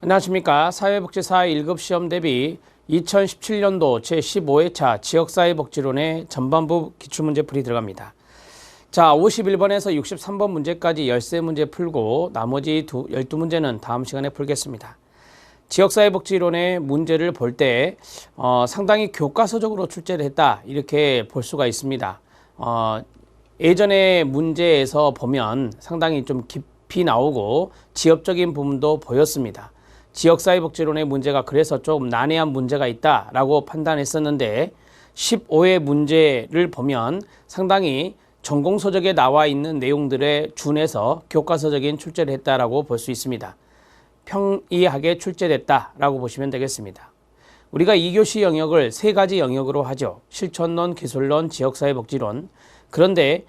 안녕하십니까. 사회복지사 1급 시험 대비 2017년도 제15회차 지역사회복지론의 전반부 기출문제풀이 들어갑니다. 자, 51번에서 63번 문제까지 13문제 풀고 나머지 12문제는 다음 시간에 풀겠습니다. 지역사회복지론의 문제를 볼 때 상당히 교과서적으로 출제를 했다 이렇게 볼 수가 있습니다. 예전의 문제에서 보면 상당히 좀 깊이 나오고 지엽적인 부분도 보였습니다. 지역사회복지론의 문제가 그래서 좀 난해한 문제가 있다라고 판단했었는데 15회 문제를 보면 상당히 전공서적에 나와 있는 내용들에 준해서 교과서적인 출제를 했다라고 볼 수 있습니다. 평이하게 출제됐다라고 보시면 되겠습니다. 우리가 2교시 영역을 세 가지 영역으로 하죠. 실천론, 기술론, 지역사회복지론. 그런데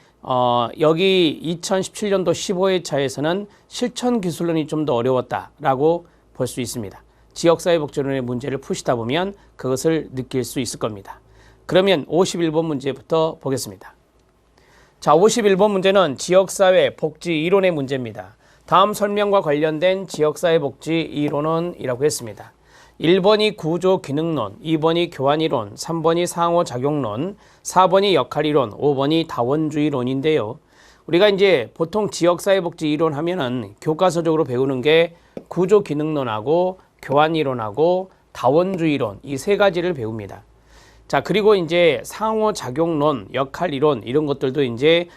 여기 2017년도 15회차에서는 실천기술론이 좀 더 어려웠다라고 볼 수 있습니다. 지역사회복지론의 문제를 푸시다 보면 그것을 느낄 수 있을 겁니다. 그러면 51번 문제부터 보겠습니다. 자, 51번 문제는 지역사회 복지 이론의 문제입니다. 다음 설명과 관련된 지역사회복지 이론은 이라고 했습니다. 1번이 구조기능론, 2번이 교환이론, 3번이 상호작용론, 4번이 역할이론, 5번이 다원주의론인데요. 우리가 이제 보통 지역사회복지 이론 하면은 교과서적으로 배우는 게 구조기능론하고 교환이론하고 다원주의론 이 세 가지를 배웁니다. 자, 그리고 이제 상호작용론, 역할이론 이런 것들도 이제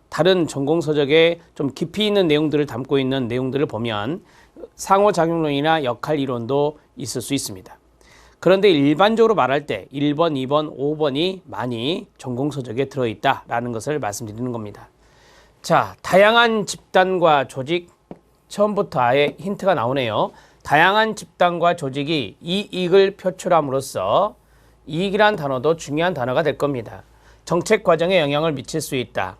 다른 전공서적에 좀 깊이 있는 내용들을 담고 있는 내용들을 보면 상호작용론이나 역할이론도 있을 수 있습니다. 그런데 일반적으로 말할 때 1번, 2번, 5번이 많이 전공서적에 들어있다라는 것을 말씀드리는 겁니다. 자, 다양한 집단과 조직, 처음부터 아예 힌트가 나오네요. 다양한 집단과 조직이 이익을 표출함으로써 이익이란 단어도 중요한 단어가 될 겁니다. 정책 과정에 영향을 미칠 수 있다.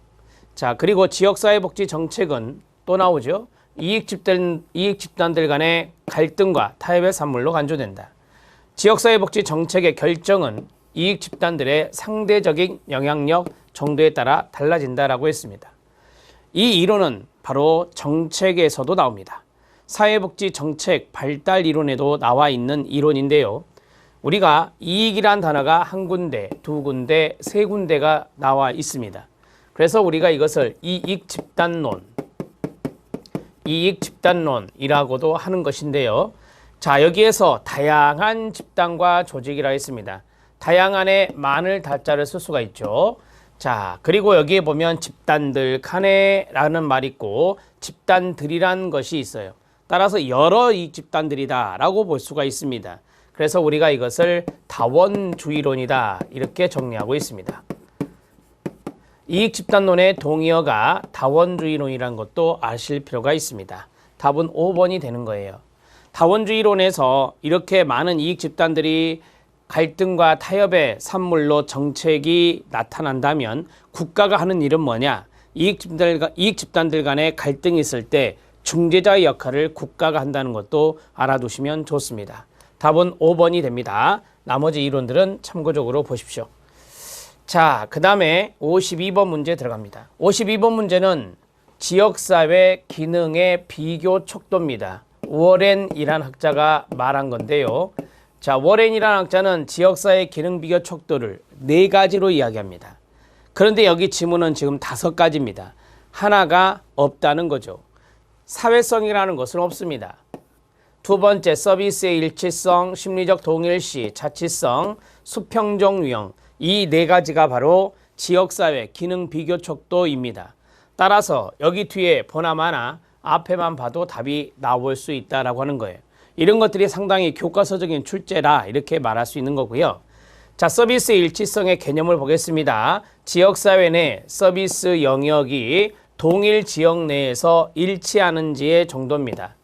자, 그리고 지역사회복지 정책은 또 나오죠. 이익 집단들 간의 갈등과 타협의 산물로 간주된다. 지역사회복지 정책의 결정은 이익 집단들의 상대적인 영향력 정도에 따라 달라진다라고 했습니다. 이 이론은 바로 정책에서도 나옵니다. 사회복지 정책 발달 이론에도 나와 있는 이론인데요. 우리가 이익이란 단어가 한 군데, 두 군데, 세 군데가 나와 있습니다. 그래서 우리가 이것을 이익집단론이라고도 하는 것인데요. 자, 여기에서 다양한 집단과 조직이라 했습니다. 다양한에 많을 다자를 쓸 수가 있죠. 자, 그리고 여기에 보면 집단들 간에라는 말이 있고 집단들이란 것이 있어요. 따라서 여러 이 집단들이다 라고 볼 수가 있습니다. 그래서 우리가 이것을 다원주의론이다 이렇게 정리하고 있습니다. 이익집단론의 동의어가 다원주의론이라는 것도 아실 필요가 있습니다. 답은 5번이 되는 거예요. 다원주의론에서 이렇게 많은 이익집단들이 갈등과 타협의 산물로 정책이 나타난다면 국가가 하는 일은 뭐냐? 이익집단들 간의 갈등이 있을 때 중재자의 역할을 국가가 한다는 것도 알아두시면 좋습니다. 답은 5번이 됩니다. 나머지 이론들은 참고적으로 보십시오. 자, 그 다음에 52번 문제 들어갑니다. 52번 문제는 지역사회 기능의 비교 척도입니다. 워렌이란 학자가 말한 건데요. 자, 워렌이라는 학자는 지역사회 기능 비교 척도를 4가지로 이야기합니다. 그런데 여기 지문은 지금 5가지입니다. 하나가 없다는 거죠. 사회성이라는 것은 없습니다. 두 번째, 서비스의 일치성, 심리적 동일시, 자치성, 수평적 유형 이 4가지가 바로 지역사회 기능 비교 척도입니다. 따라서 여기 뒤에 보나마나 앞에만 봐도 답이 나올 수 있다라고 하는 거예요. 이런 것들이 상당히 교과서적인 출제라 이렇게 말할 수 있는 거고요. 자, 서비스의 일치성의 개념을 보겠습니다. 지역사회 내 서비스 영역이 동일 지역 내에서 일치하는지의 정도입니다.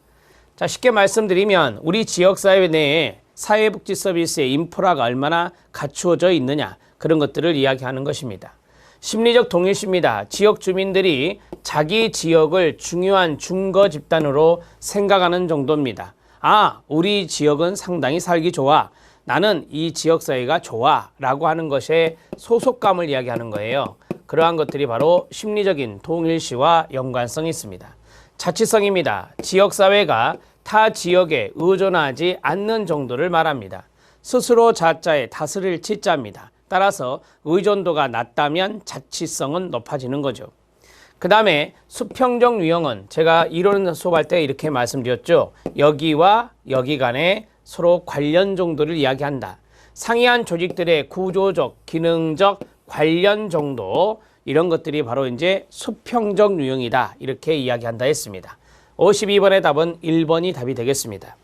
자, 쉽게 말씀드리면 우리 지역사회 내에 사회복지 서비스의 인프라가 얼마나 갖추어져 있느냐 그런 것들을 이야기하는 것입니다. 심리적 동일시입니다. 지역 주민들이 자기 지역을 중요한 중거 집단으로 생각하는 정도입니다. 아, 우리 지역은 상당히 살기 좋아. 나는 이 지역사회가 좋아. 라고 하는 것에 소속감을 이야기하는 거예요. 그러한 것들이 바로 심리적인 동일시와 연관성이 있습니다. 자치성입니다. 지역사회가 타 지역에 의존하지 않는 정도를 말합니다. 스스로 자자에 다스릴 지자입니다. 따라서 의존도가 낮다면 자치성은 높아지는 거죠. 그 다음에 수평적 유형은 제가 이론 수업할 때 이렇게 말씀드렸죠. 여기와 여기 간에 서로 관련 정도를 이야기한다. 상이한 조직들의 구조적, 기능적 관련 정도, 이런 것들이 바로 이제 수평적 유형이다. 이렇게 이야기한다 했습니다. 52번의 답은 1번이 답이 되겠습니다.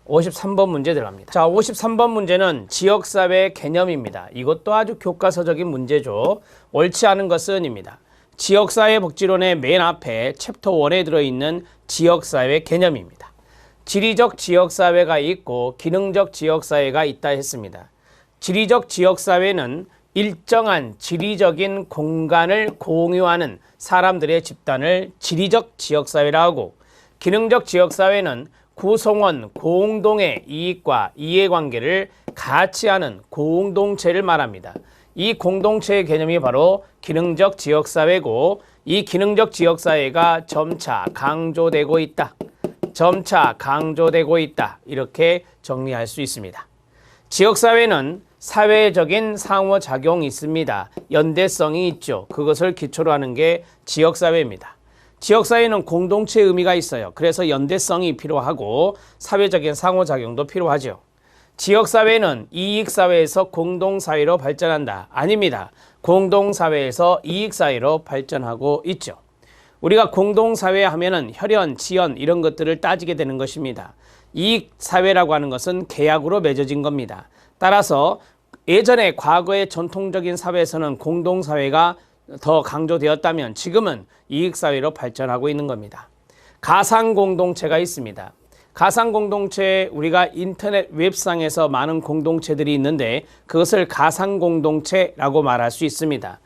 53번 문제 들어갑니다. 자, 53번 문제는 지역사회 개념입니다. 이것도 아주 교과서적인 문제죠. 옳지 않은 것은입니다. 지역사회복지론의 맨 앞에 챕터 1에 들어있는 지역사회 개념입니다. 지리적 지역사회가 있고 기능적 지역사회가 있다 했습니다. 지리적 지역사회는 일정한 지리적인 공간을 공유하는 사람들의 집단을 지리적 지역사회라 하고, 기능적 지역사회는 구성원 공동의 이익과 이해관계를 같이 하는 공동체를 말합니다. 이 공동체의 개념이 바로 기능적 지역사회고, 이 기능적 지역사회가 점차 강조되고 있다. 점차 강조되고 있다. 이렇게 정리할 수 있습니다. 지역사회는 사회적인 상호작용이 있습니다. 연대성이 있죠. 그것을 기초로 하는 게 지역사회입니다. 지역사회는 공동체의 의미가 있어요. 그래서 연대성이 필요하고 사회적인 상호작용도 필요하죠. 지역사회는 이익사회에서 공동사회로 발전한다. 아닙니다. 공동사회에서 이익사회로 발전하고 있죠. 우리가 공동사회 하면은 혈연, 지연 이런 것들을 따지게 되는 것입니다. 이익사회라고 하는 것은 계약으로 맺어진 겁니다. 따라서 예전에 과거의 전통적인 사회에서는 공동사회가 더 강조되었다면 지금은 이익사회로 발전하고 있는 겁니다. 가상공동체가 있습니다. 가상공동체, 우리가 인터넷 웹상에서 많은 공동체들이 있는데 그것을 가상공동체라고 말할 수 있습니다.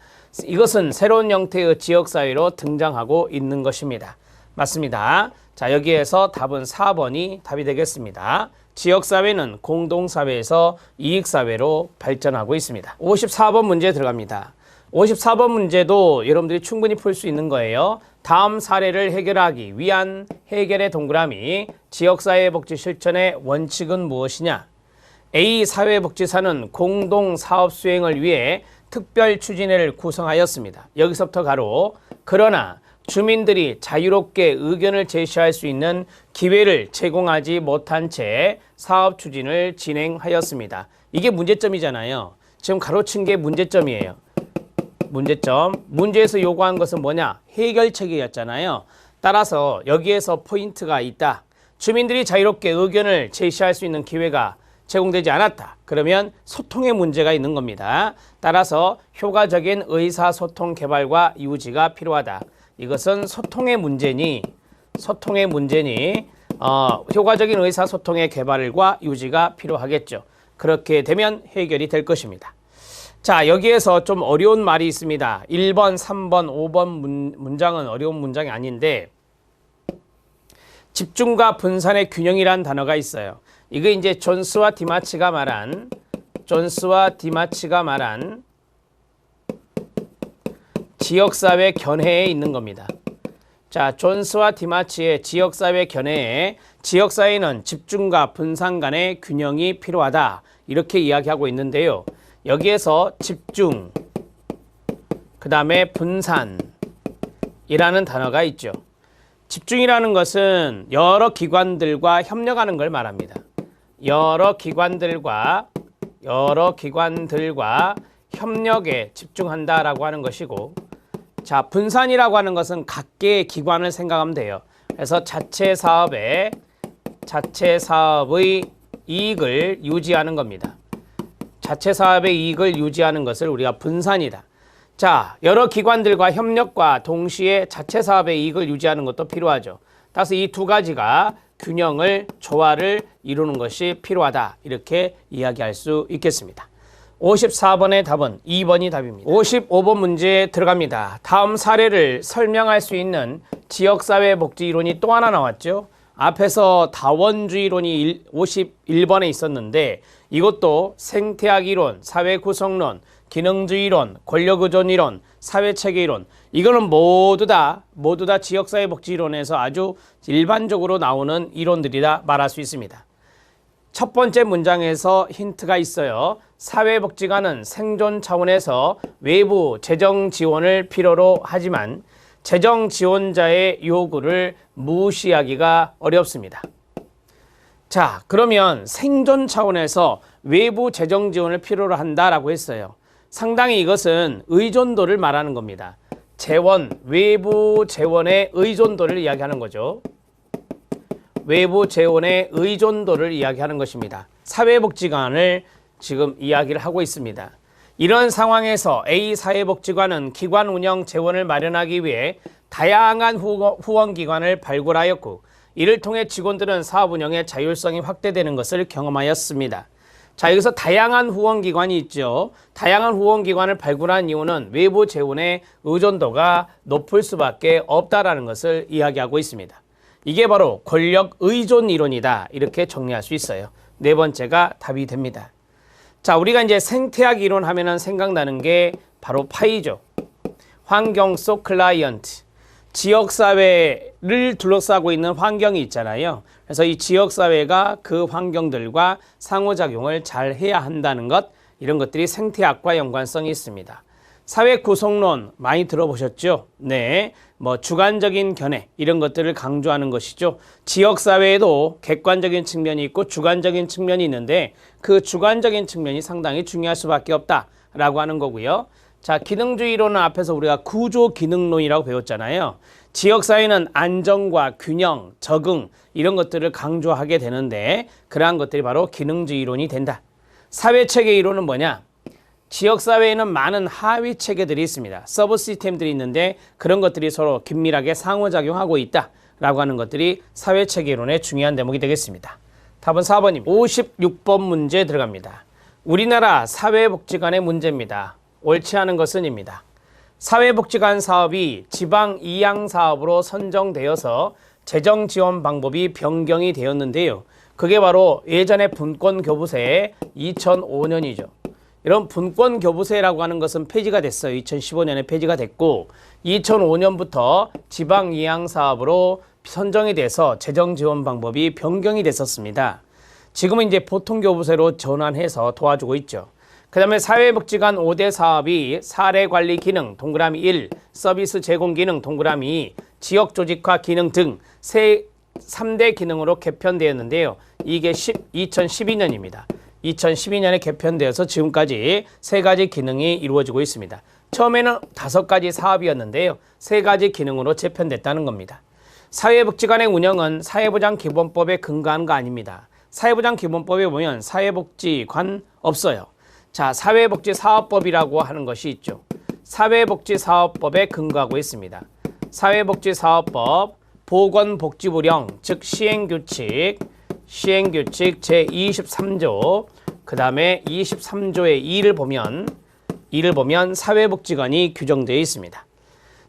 이것은 새로운 형태의 지역사회로 등장하고 있는 것입니다. 맞습니다. 자, 여기에서 답은 4번이 답이 되겠습니다. 지역사회는 공동사회에서 이익사회로 발전하고 있습니다. 54번 문제 들어갑니다. 54번 문제도 여러분들이 충분히 풀 수 있는 거예요. 다음 사례를 해결하기 위한 해결의 동그라미, 지역사회복지 실천의 원칙은 무엇이냐? A 사회복지사는 공동사업 수행을 위해 특별추진회를 구성하였습니다. 여기서부터 가로, 그러나 주민들이 자유롭게 의견을 제시할 수 있는 기회를 제공하지 못한 채 사업 추진을 진행하였습니다. 이게 문제점이잖아요. 지금 가로친 게 문제점이에요. 문제점. 문제에서 요구한 것은 뭐냐? 해결책이었잖아요. 따라서 여기에서 포인트가 있다. 주민들이 자유롭게 의견을 제시할 수 있는 기회가 제공되지 않았다. 그러면 소통의 문제가 있는 겁니다. 따라서 효과적인 의사소통 개발과 유지가 필요하다. 이것은 소통의 문제니 효과적인 의사소통의 개발과 유지가 필요하겠죠. 그렇게 되면 해결이 될 것입니다. 자, 여기에서 좀 어려운 말이 있습니다. 1번, 3번, 5번 문장은 어려운 문장이 아닌데 집중과 분산의 균형이란 단어가 있어요. 이거 이제 존스와 디마치가 말한 지역사회 견해에 있는 겁니다. 자, 존스와 디마치의 지역사회 견해에 지역사회는 집중과 분산 간의 균형이 필요하다. 이렇게 이야기하고 있는데요. 여기에서 집중, 그 다음에 분산이라는 단어가 있죠. 집중이라는 것은 여러 기관들과 협력하는 걸 말합니다. 여러 기관들과 협력에 집중한다라고 하는 것이고, 자, 분산이라고 하는 것은 각계의 기관을 생각하면 돼요. 그래서 자체 사업의 이익을 유지하는 겁니다. 자체 사업의 이익을 유지하는 것을 우리가 분산이다. 자, 여러 기관들과 협력과 동시에 자체 사업의 이익을 유지하는 것도 필요하죠. 따라서 이 두 가지가 균형을, 조화를 이루는 것이 필요하다. 이렇게 이야기할 수 있겠습니다. 54번의 답은 2번이 답입니다. 55번 문제에 들어갑니다. 다음 사례를 설명할 수 있는 지역사회복지 이론이 또 하나 나왔죠. 앞에서 다원주의론이 51번에 있었는데 이것도 생태학 이론, 사회구성론, 기능주의 이론, 권력의존 이론, 사회체계 이론, 이거는 모두 다 지역사회복지 이론에서 아주 일반적으로 나오는 이론들이라 말할 수 있습니다. 첫 번째 문장에서 힌트가 있어요. 사회복지관은 생존 차원에서 외부 재정 지원을 필요로 하지만 재정 지원자의 요구를 무시하기가 어렵습니다. 자, 그러면 생존 차원에서 외부 재정 지원을 필요로 한다라고 했어요. 상당히 이것은 의존도를 말하는 겁니다. 재원, 외부 재원의 의존도를 이야기하는 거죠. 외부 재원의 의존도를 이야기하는 것입니다. 사회복지관을 지금 이야기를 하고 있습니다. 이런 상황에서 A 사회복지관은 기관 운영 재원을 마련하기 위해 다양한 후원기관을 발굴하였고 이를 통해 직원들은 사업 운영의 자율성이 확대되는 것을 경험하였습니다. 자, 여기서 다양한 후원기관이 있죠. 다양한 후원기관을 발굴한 이유는 외부 재원의 의존도가 높을 수밖에 없다라는 것을 이야기하고 있습니다. 이게 바로 권력 의존 이론이다. 이렇게 정리할 수 있어요. 네 번째가 답이 됩니다. 자, 우리가 이제 생태학 이론 하면은 생각나는 게 바로 파이죠. 환경 속 클라이언트. 지역사회를 둘러싸고 있는 환경이 있잖아요. 그래서 이 지역사회가 그 환경들과 상호작용을 잘 해야 한다는 것, 이런 것들이 생태학과 연관성이 있습니다. 사회 구성론 많이 들어보셨죠? 네, 뭐 주관적인 견해 이런 것들을 강조하는 것이죠. 지역사회에도 객관적인 측면이 있고 주관적인 측면이 있는데 그 주관적인 측면이 상당히 중요할 수밖에 없다라고 하는 거고요. 자, 기능주의론은 앞에서 우리가 구조기능론이라고 배웠잖아요. 지역사회는 안정과 균형, 적응 이런 것들을 강조하게 되는데 그러한 것들이 바로 기능주의론이 된다. 사회체계 이론은 뭐냐? 지역사회에는 많은 하위 체계들이 있습니다. 서브 시스템들이 있는데 그런 것들이 서로 긴밀하게 상호작용하고 있다라고 하는 것들이 사회체계론의 중요한 대목이 되겠습니다. 답은 4번입니다. 56번 문제 들어갑니다. 우리나라 사회복지관의 문제입니다. 옳지 않은 것은입니다. 사회복지관 사업이 지방 이양 사업으로 선정되어서 재정 지원 방법이 변경이 되었는데요. 그게 바로 예전에 분권교부세 2005년이죠. 이런 분권교부세라고 하는 것은 폐지가 됐어요. 2015년에 폐지가 됐고 2005년부터 지방 이양 사업으로 선정이 돼서 재정 지원 방법이 변경이 됐었습니다. 지금은 이제 보통교부세로 전환해서 도와주고 있죠. 그 다음에 사회복지관 5대 사업이 사례관리 기능 동그라미 1, 서비스 제공 기능 동그라미 2, 지역조직화 기능 등 3대 기능으로 개편되었는데요. 이게 2012년입니다. 2012년에 개편되어서 지금까지 3가지 기능이 이루어지고 있습니다. 처음에는 5가지 사업이었는데요. 3가지 기능으로 재편됐다는 겁니다. 사회복지관의 운영은 사회보장기본법에 근거한 거 아닙니다. 사회보장기본법에 보면 사회복지관 없어요. 자, 사회복지사업법이라고 하는 것이 있죠. 사회복지사업법에 근거하고 있습니다. 사회복지사업법, 보건복지부령, 즉 시행규칙 제23조, 그 다음에 23조의 2를 보면 사회복지관이 규정되어 있습니다.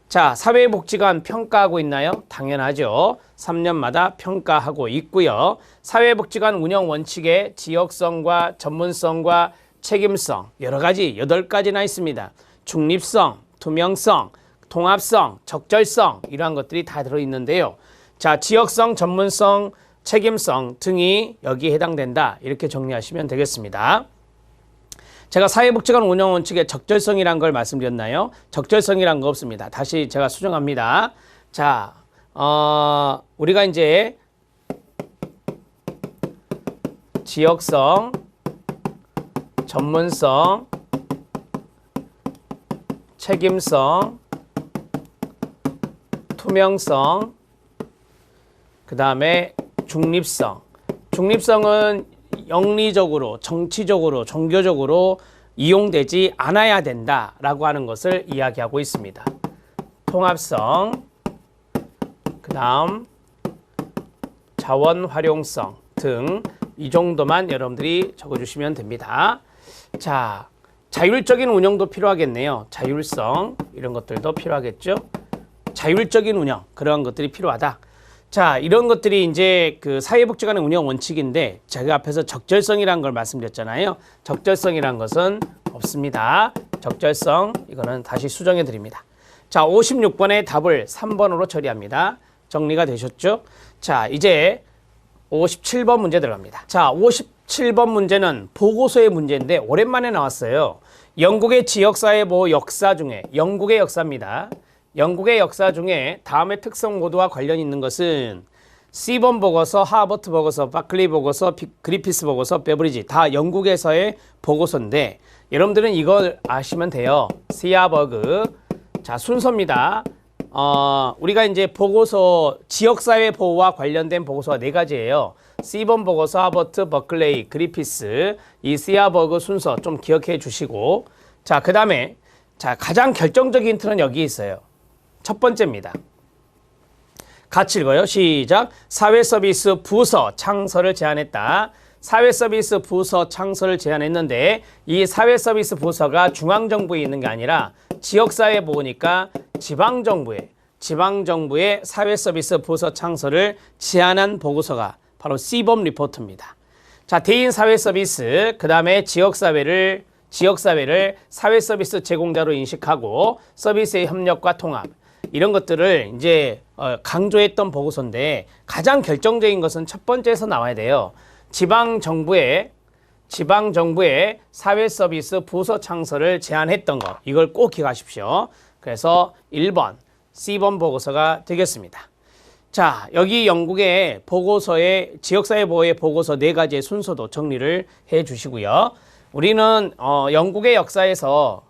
자, 사회복지관 평가하고 있나요? 당연하죠. 3년마다 평가하고 있고요. 사회복지관 운영 원칙에 지역성과 전문성과 책임성 여러 가지 8가지나 있습니다. 중립성, 투명성, 통합성, 적절성 이러한 것들이 다 들어있는데요. 자, 지역성, 전문성, 책임성 등이 여기에 해당된다. 이렇게 정리하시면 되겠습니다. 제가 사회복지관 운영 원칙에 적절성이란 걸 말씀드렸나요? 적절성이란 거 없습니다. 다시 제가 수정합니다. 자, 우리가 이제 지역성, 전문성, 책임성, 투명성, 그 다음에 중립성. 중립성은 영리적으로, 정치적으로, 종교적으로 이용되지 않아야 된다라고 하는 것을 이야기하고 있습니다. 통합성, 그 다음 자원 활용성 등 이 정도만 여러분들이 적어주시면 됩니다. 자, 자율적인 운영도 필요하겠네요. 자율성 이런 것들도 필요하겠죠. 자율적인 운영 그런 것들이 필요하다. 자, 이런 것들이 이제 그 사회복지관의 운영 원칙인데 제가 앞에서 적절성이라는 걸 말씀드렸잖아요. 적절성이란 것은 없습니다. 적절성 이거는 다시 수정해 드립니다. 자, 56번의 답을 3번으로 처리합니다. 정리가 되셨죠? 자, 이제 57번 문제 들어갑니다. 자, 57번 문제는 보고서의 문제인데 오랜만에 나왔어요. 영국의 지역사회보호 역사 중에 영국의 역사입니다. 영국의 역사 중에 다음의 특성 모두와 관련 있는 것은 시본 보고서, 하버트 보고서, 바클리 보고서, 그리피스 보고서, 베브리지 다 영국에서의 보고서인데 여러분들은 이걸 아시면 돼요. 시아버그. 자, 순서입니다. 우리가 이제 보고서, 지역사회 보호와 관련된 보고서가 4가지예요. 시본 보고서, 하버트, 버클레이, 그리피스, 이 시아버그 순서 좀 기억해 주시고, 자, 그 다음에, 자, 가장 결정적인 힌트는 여기 있어요. 첫 번째입니다. 같이 읽어요. 시작. 사회서비스 부서 창설을 제안했다. 사회서비스 부서 창설을 제안했는데 이 사회서비스 부서가 중앙정부에 있는 게 아니라 지역사회 보호니까 지방정부의 사회서비스 부서 창설을 제안한 보고서가 바로 시범 리포트입니다. 자, 대인 사회서비스, 그 다음에 지역사회를 사회서비스 제공자로 인식하고 서비스의 협력과 통합 이런 것들을 이제 강조했던 보고서인데 가장 결정적인 것은 첫 번째에서 나와야 돼요. 지방정부의 사회서비스 부서 창설을 제안했던 거 이걸 꼭 기억하십시오. 그래서 1번 C번 보고서가 되겠습니다. 자, 여기 영국의 보고서의 지역사회 보호의 보고서 4가지의 순서도 정리를 해 주시고요. 우리는 영국의 역사에서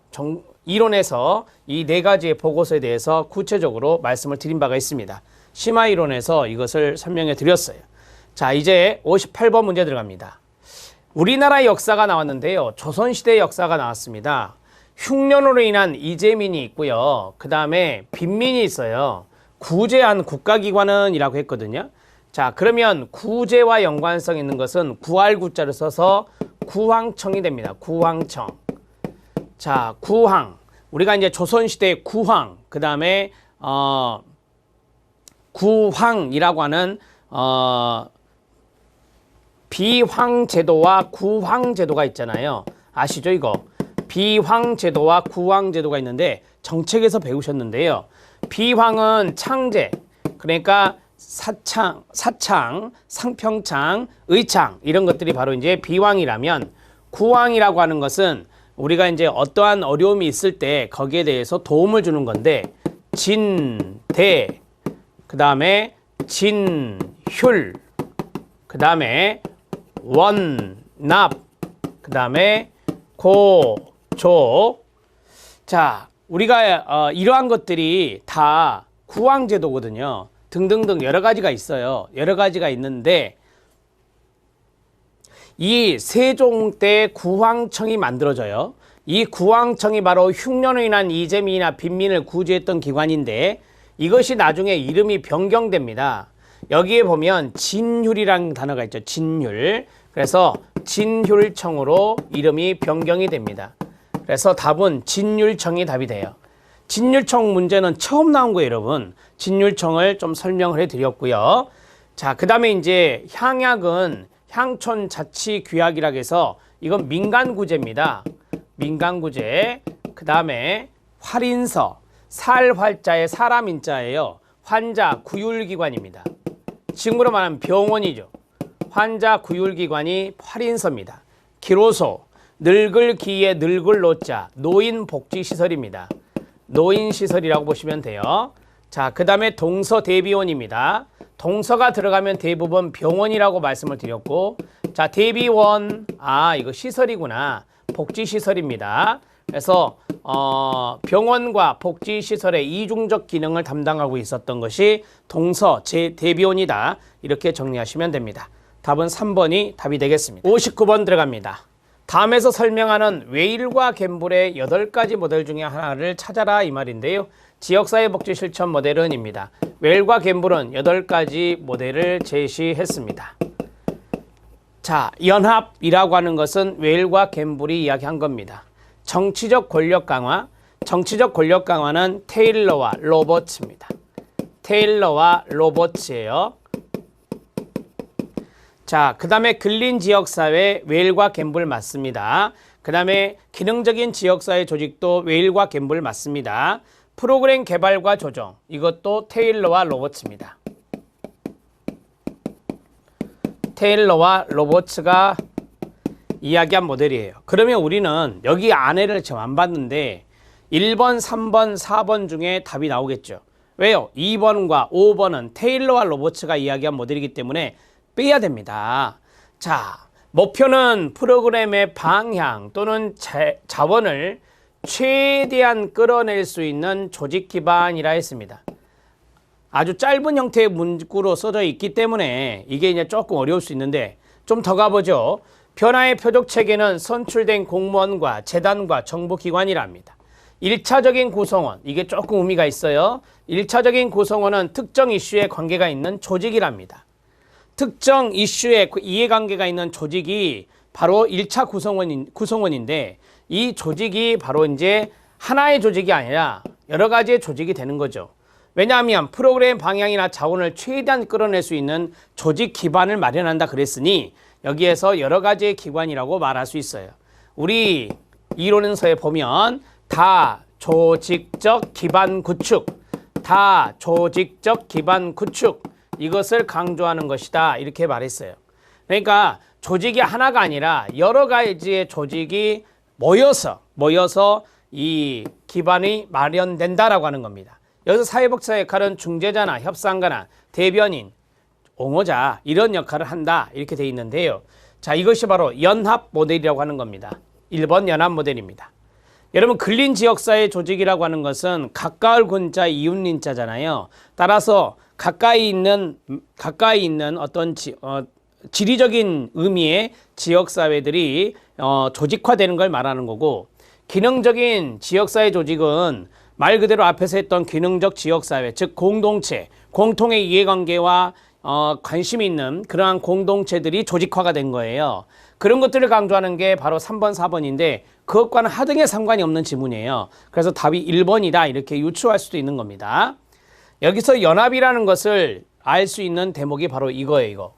이론에서 이 4가지의 보고서에 대해서 구체적으로 말씀을 드린 바가 있습니다. 심화 이론에서 이것을 설명해 드렸어요. 자, 이제 58번 문제 들어갑니다. 우리나라 역사가 나왔는데요. 조선시대 역사가 나왔습니다. 흉년으로 인한 이재민이 있고요. 그 다음에 빈민이 있어요. 구제한 국가기관은 이라고 했거든요. 자, 그러면 구제와 연관성 있는 것은 구할구자를 써서 구황청이 됩니다. 구황청. 자, 구황. 우리가 이제 조선시대 구황, 그 다음에 구황이라고 하는 비황제도와 구황제도가 있잖아요. 아시죠 이거? 비황제도와 구황제도가 있는데 정책에서 배우셨는데요. 비황은 창제, 그러니까 사창, 상평창, 의창 이런 것들이 바로 이제 비황이라면 구황이라고 하는 것은 우리가 이제 어떠한 어려움이 있을 때 거기에 대해서 도움을 주는 건데 진대, 그 다음에 진휼, 그 다음에 원납, 그 다음에 고조. 자, 우리가 이러한 것들이 다 구황제도거든요. 등등등 여러 가지가 있어요. 여러 가지가 있는데 이 세종 때 구황청이 만들어져요. 이 구황청이 바로 흉년으로 인한 이재민이나 빈민을 구제했던 기관인데 이것이 나중에 이름이 변경됩니다. 여기에 보면 진휼이라는 단어가 있죠. 진휼. 그래서 진휼청으로 이름이 변경이 됩니다. 그래서 답은 진율청이 답이 돼요. 진율청 문제는 처음 나온 거예요, 여러분. 진율청을 좀 설명을 해드렸고요. 자, 그 다음에 이제 향약은 향촌자치규약이라고 해서 이건 민간구제입니다. 민간구제. 그 다음에 활인서, 살활자의 사람 인자예요. 환자 구휼기관입니다. 지금으로 말하면 병원이죠. 환자 구휼기관이 활인서입니다. 기로소, 늙을 기에 늙을 노자, 노인복지시설입니다. 노인시설이라고 보시면 돼요. 자, 그 다음에 동서대비원입니다. 동서가 들어가면 대부분 병원이라고 말씀을 드렸고, 자, 대비원, 이거 시설이구나. 복지시설입니다. 그래서 병원과 복지시설의 이중적 기능을 담당하고 있었던 것이 동서대비원이다. 이렇게 정리하시면 됩니다. 답은 3번이 답이 되겠습니다. 59번 들어갑니다. 다음에서 설명하는 웨일과 갬블의 8가지 모델 중에 하나를 찾아라 이 말인데요. 지역사회복지실천 모델은입니다. 웨일과 갬블은 8가지 모델을 제시했습니다. 자, 연합이라고 하는 것은 웨일과 갬블이 이야기한 겁니다. 정치적 권력 강화, 정치적 권력 강화는 테일러와 로버츠입니다. 테일러와 로버츠예요. 자, 그 다음에 근린 지역사회 웨일과 갬블 맞습니다. 그 다음에 기능적인 지역사회 조직도 웨일과 갬블 맞습니다. 프로그램 개발과 조정, 이것도 테일러와 로버츠입니다. 테일러와 로버츠가 이야기한 모델이에요. 그러면 우리는 여기 안에를 지금 안 봤는데 1번, 3번, 4번 중에 답이 나오겠죠. 왜요? 2번과 5번은 테일러와 로버츠가 이야기한 모델이기 때문에 빼야 됩니다. 자, 목표는 프로그램의 방향 또는 자원을 최대한 끌어낼 수 있는 조직 기반이라 했습니다. 아주 짧은 형태의 문구로 써져 있기 때문에 이게 이제 조금 어려울 수 있는데 좀 더 가보죠. 변화의 표적 체계는 선출된 공무원과 재단과 정부기관이라 합니다. 1차적인 구성원, 이게 조금 의미가 있어요. 1차적인 구성원은 특정 이슈에 관계가 있는 조직이랍니다. 특정 이슈에 이해관계가 있는 조직이 바로 1차 구성원인데 이 조직이 바로 이제 하나의 조직이 아니라 여러 가지의 조직이 되는 거죠. 왜냐하면 프로그램 방향이나 자원을 최대한 끌어낼 수 있는 조직 기반을 마련한다 그랬으니 여기에서 여러 가지의 기관이라고 말할 수 있어요. 우리 이론서에 보면 다조직적 기반 구축, 다조직적 기반 구축, 이것을 강조하는 것이다 이렇게 말했어요. 그러니까 조직이 하나가 아니라 여러 가지의 조직이 모여서 이 기반이 마련된다라고 하는 겁니다. 여기서 사회복지사 역할은 중재자나 협상가나 대변인, 옹호자 이런 역할을 한다 이렇게 되어 있는데요. 자, 이것이 바로 연합 모델이라고 하는 겁니다. 1번 연합 모델입니다. 여러분 근린지역사회 조직이라고 하는 것은 가까울 군자 이웃린자잖아요. 따라서 가까이 있는 어떤 지리적인 의미의 지역사회들이 조직화되는 걸 말하는 거고, 기능적인 지역사회 조직은 말 그대로 앞에서 했던 기능적 지역사회, 즉 공동체, 공통의 이해관계와 관심이 있는 그러한 공동체들이 조직화가 된 거예요. 그런 것들을 강조하는 게 바로 3번, 4번인데 그것과는 하등의 상관이 없는 지문이에요. 그래서 답이 1번이다 이렇게 유추할 수도 있는 겁니다. 여기서 연합이라는 것을 알 수 있는 대목이 바로 이거예요. 이거.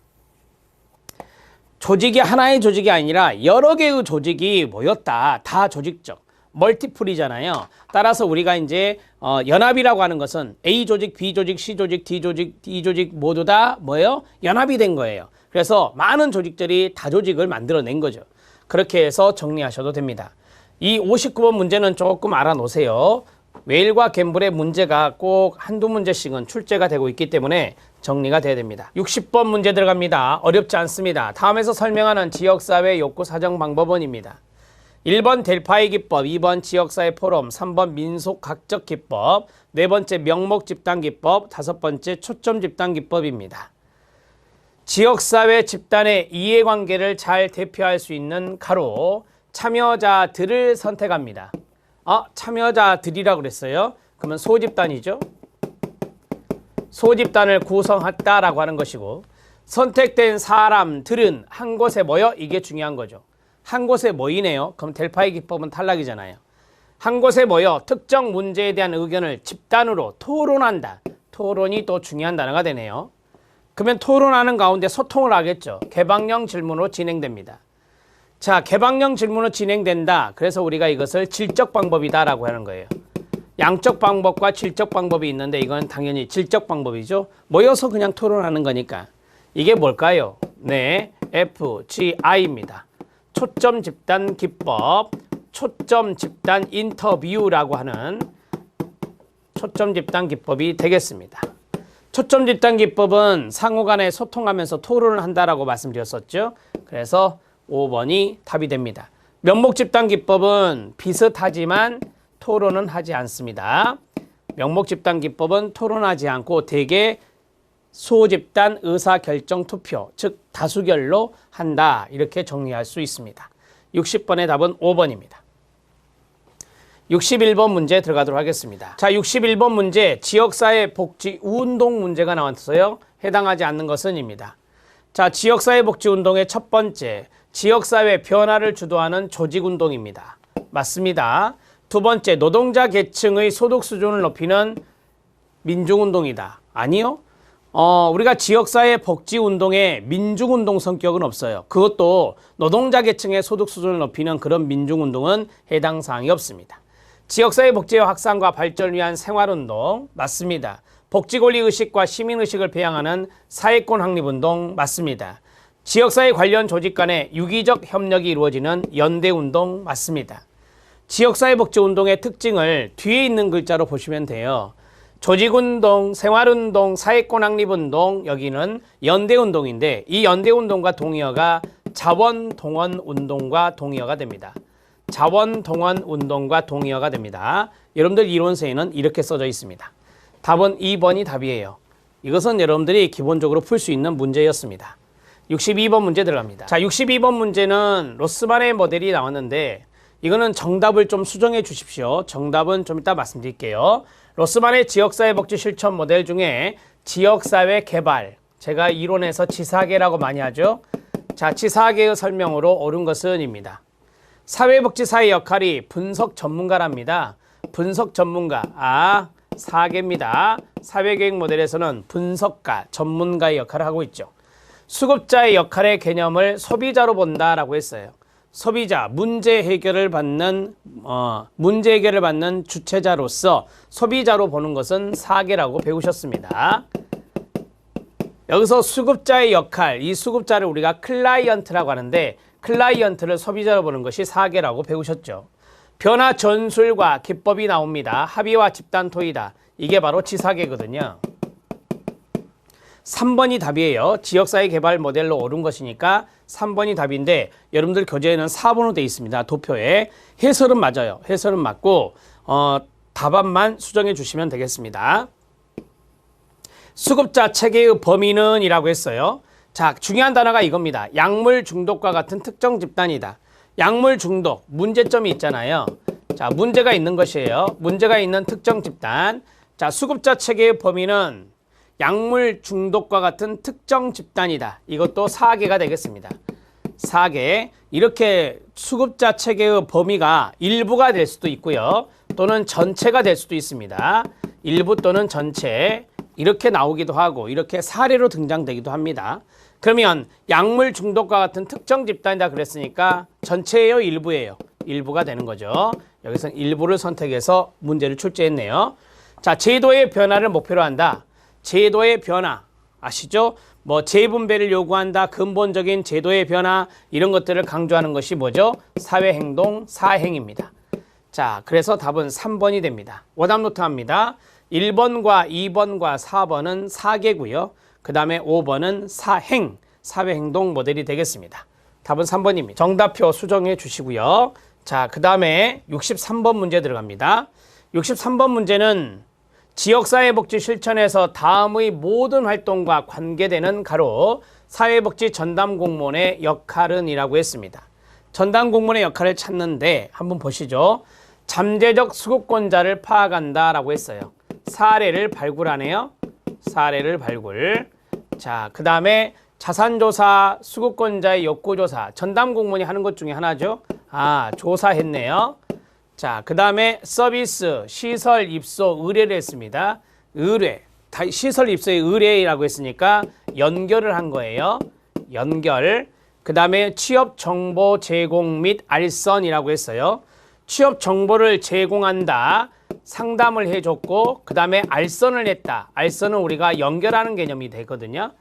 조직이 하나의 조직이 아니라 여러 개의 조직이 모였다. 다 조직적. 멀티플이잖아요. 따라서 우리가 이제 연합이라고 하는 것은 A 조직, B 조직, C 조직, D 조직, D 조직 모두 다 뭐예요? 연합이 된 거예요. 그래서 많은 조직들이 다조직을 만들어낸 거죠. 그렇게 해서 정리하셔도 됩니다. 이 59번 문제는 조금 알아놓으세요. 웨일과 갬블의 문제가 꼭 한두 문제씩은 출제가 되고 있기 때문에 정리가 돼야 됩니다. 60번 문제 들어갑니다. 어렵지 않습니다. 다음에서 설명하는 지역사회 욕구 사정 방법원입니다. 1번 델파이 기법, 2번 지역사회 포럼, 3번 민속 각적 기법, 4번째 명목 집단 기법, 5번째 초점 집단 기법입니다. 지역사회 집단의 이해관계를 잘 대표할 수 있는 가로 참여자들을 선택합니다. 참여자들이라고 그랬어요. 그러면 소집단이죠. 소집단을 구성했다라고 하는 것이고, 선택된 사람들은 한 곳에 모여, 이게 중요한 거죠. 한 곳에 모이네요. 그럼 델파이 기법은 탈락이잖아요. 한 곳에 모여 특정 문제에 대한 의견을 집단으로 토론한다. 토론이 또 중요한 단어가 되네요. 그러면 토론하는 가운데 소통을 하겠죠. 개방형 질문으로 진행됩니다. 자, 개방형 질문으로 진행된다. 그래서 우리가 이것을 질적 방법이다라고 하는 거예요. 양적 방법과 질적 방법이 있는데 이건 당연히 질적 방법이죠. 모여서 그냥 토론하는 거니까. 이게 뭘까요? 네, FGI입니다. 초점 집단 기법, 초점 집단 인터뷰라고 하는 초점 집단 기법이 되겠습니다. 초점 집단 기법은 상호 간에 소통하면서 토론을 한다라고 말씀드렸었죠. 그래서 5번이 답이 됩니다. 명목 집단 기법은 비슷하지만 토론은 하지 않습니다. 명목 집단 기법은 토론하지 않고 대개 소집단 의사결정 투표, 즉 다수결로 한다. 이렇게 정리할 수 있습니다. 60번의 답은 5번입니다. 61번 문제 들어가도록 하겠습니다. 자, 61번 문제 지역사회 복지 운동 문제가 나왔어요. 해당하지 않는 것은입니다. 자, 지역사회 복지 운동의 첫 번째, 지역사회 변화를 주도하는 조직운동입니다. 맞습니다. 두 번째, 노동자 계층의 소득 수준을 높이는 민중운동이다. 아니요. 우리가 지역사회 복지운동에 민중운동 성격은 없어요. 그것도 노동자 계층의 소득 수준을 높이는 그런 민중운동은 해당 사항이 없습니다. 지역사회 복지의 확산과 발전을 위한 생활운동 맞습니다. 복지권리의식과 시민의식을 배양하는 사회권 확립운동 맞습니다. 지역사회 관련 조직 간의 유기적 협력이 이루어지는 연대운동 맞습니다. 지역사회 복지운동의 특징을 뒤에 있는 글자로 보시면 돼요. 조직운동, 생활운동, 사회권 확립운동, 여기는 연대운동인데 이 연대운동과 동의어가 자원동원운동과 동의어가 됩니다. 자원동원운동과 동의어가 됩니다. 여러분들 이론서에는 이렇게 써져 있습니다. 답은 2번이 답이에요. 이것은 여러분들이 기본적으로 풀 수 있는 문제였습니다. 62번 문제 들어갑니다. 자, 62번 문제는 로스만의 모델이 나왔는데 이거는 정답을 좀 수정해 주십시오. 정답은 좀 이따 말씀드릴게요. 로스만의 지역사회 복지 실천 모델 중에 지역사회 개발, 제가 이론에서 지사계라고 많이 하죠. 자, 지사계의 설명으로 옳은 것은입니다. 사회복지사의 역할이 분석 전문가랍니다. 분석 전문가, 사계입니다. 사회계획 모델에서는 분석가, 전문가의 역할을 하고 있죠. 수급자의 역할의 개념을 소비자로 본다라고 했어요. 소비자, 문제 해결을 받는 주체자로서 소비자로 보는 것은 사계라고 배우셨습니다. 여기서 수급자의 역할, 이 수급자를 우리가 클라이언트라고 하는데 클라이언트를 소비자로 보는 것이 사계라고 배우셨죠. 변화 전술과 기법이 나옵니다. 합의와 집단 토의다. 이게 바로 지사계거든요. 3번이 답이에요. 지역사회 개발 모델로 옳은 것이니까 3번이 답인데 여러분들 교재에는 4번으로 되어 있습니다. 도표에. 해설은 맞아요. 해설은 맞고 답안만 수정해 주시면 되겠습니다. 수급자 체계의 범위는 이라고 했어요. 자, 중요한 단어가 이겁니다. 약물 중독과 같은 특정 집단이다. 약물 중독, 문제점이 있잖아요. 자, 문제가 있는 것이에요. 문제가 있는 특정 집단. 자, 수급자 체계의 범위는 약물 중독과 같은 특정 집단이다. 이것도 4개가 되겠습니다. 4개. 이렇게 수급자 체계의 범위가 일부가 될 수도 있고요. 또는 전체가 될 수도 있습니다. 일부 또는 전체. 이렇게 나오기도 하고 이렇게 사례로 등장되기도 합니다. 그러면 약물 중독과 같은 특정 집단이다 그랬으니까 전체예요, 일부예요? 일부가 되는 거죠. 여기서 일부를 선택해서 문제를 출제했네요. 자, 제도의 변화를 목표로 한다. 제도의 변화 아시죠? 뭐 재분배를 요구한다. 근본적인 제도의 변화 이런 것들을 강조하는 것이 뭐죠? 사회행동, 사행입니다. 자, 그래서 답은 3번이 됩니다. 오답 노트 합니다. 1번과 2번과 4번은 사계고요. 그 다음에 5번은 사행, 사회행동 모델이 되겠습니다. 답은 3번입니다. 정답표 수정해 주시고요. 자, 그 다음에 63번 문제 들어갑니다. 63번 문제는 지역사회복지 실천에서 다음의 모든 활동과 관계되는 가로 사회복지 전담공무원의 역할은 이라고 했습니다. 전담공무원의 역할을 찾는데 한번 보시죠. 잠재적 수급권자를 파악한다 라고 했어요. 사례를 발굴하네요. 사례를 발굴. 자, 그 다음에 자산조사, 수급권자의 욕구조사, 전담공무원이 하는 것 중에 하나죠. 조사했네요. 자, 그 다음에 서비스, 시설, 입소, 의뢰를 했습니다. 의뢰, 시설, 입소의 의뢰라고 했으니까 연결을 한 거예요. 연결. 그 다음에 취업 정보 제공 및 알선이라고 했어요. 취업 정보를 제공한다. 상담을 해줬고 그 다음에 알선을 했다. 알선은 우리가 연결하는 개념이 되거든요.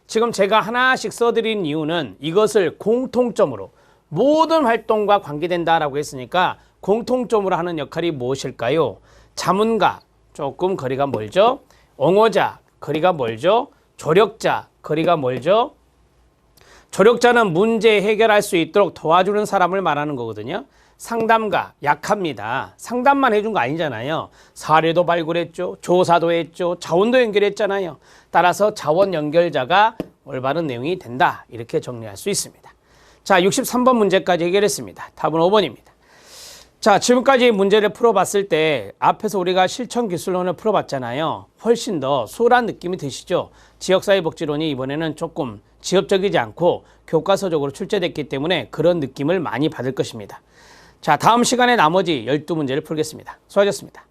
지금 제가 하나씩 써드린 이유는 이것을 공통점으로 모든 활동과 관계된다라고 했으니까 공통점으로 하는 역할이 무엇일까요? 자문가, 조금 거리가 멀죠? 옹호자, 거리가 멀죠? 조력자, 거리가 멀죠? 조력자는 문제 해결할 수 있도록 도와주는 사람을 말하는 거거든요. 상담가, 약합니다. 상담만 해준 거 아니잖아요. 사례도 발굴했죠. 조사도 했죠. 자원도 연결했잖아요. 따라서 자원 연결자가 올바른 내용이 된다. 이렇게 정리할 수 있습니다. 자, 63번 문제까지 해결했습니다. 답은 5번입니다. 자, 지금까지 문제를 풀어봤을 때 앞에서 우리가 실천기술론을 풀어봤잖아요. 훨씬 더 수월한 느낌이 드시죠? 지역사회복지론이 이번에는 조금 지엽적이지 않고 교과서적으로 출제됐기 때문에 그런 느낌을 많이 받을 것입니다. 자, 다음 시간에 나머지 12문제를 풀겠습니다. 수고하셨습니다.